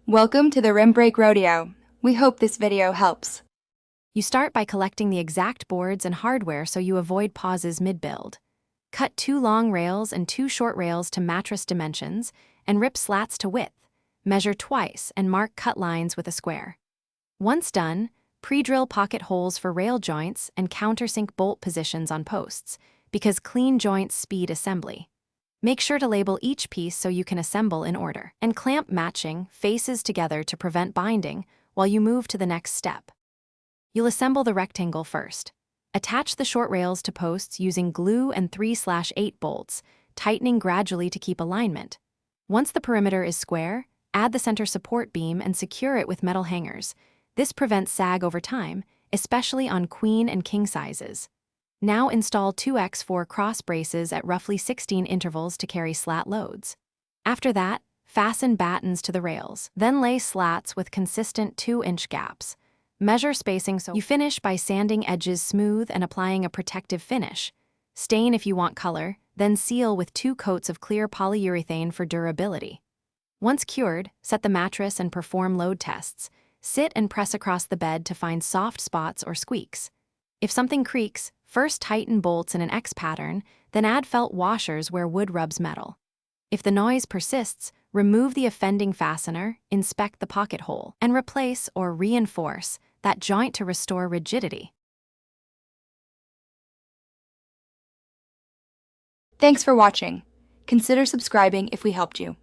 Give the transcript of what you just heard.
Welcome to the Rim Break Rodeo. We hope this video helps. You start by collecting the exact boards and hardware so you avoid pauses mid-build. Cut 2 long rails and 2 short rails to mattress dimensions and rip slats to width. Measure twice and mark cut lines with a square. Once done, pre-drill pocket holes for rail joints and countersink bolt positions on posts, because clean joints speed assembly. Make sure to label each piece so you can assemble in order, and clamp matching faces together to prevent binding while you move to the next step. You'll assemble the rectangle first. Attach the short rails to posts using glue and 3/8 bolts, tightening gradually to keep alignment. Once the perimeter is square, add the center support beam and secure it with metal hangers. This prevents sag over time, especially on queen and king sizes. Now install 2x4 cross braces at roughly 16 intervals to carry slat loads. After that, fasten battens to the rails, then lay slats with consistent 2-inch gaps. Measure spacing so you finish by sanding edges smooth and applying a protective finish. Stain if you want color, then seal with 2 coats of clear polyurethane for durability. Once cured, set the mattress and perform load tests. Sit and press across the bed to find soft spots or squeaks. If something creaks, first tighten bolts in an X pattern, then add felt washers where wood rubs metal. If the noise persists, remove the offending fastener, inspect the pocket hole, and replace or reinforce that joint to restore rigidity. Thanks for watching. Consider subscribing if we helped you.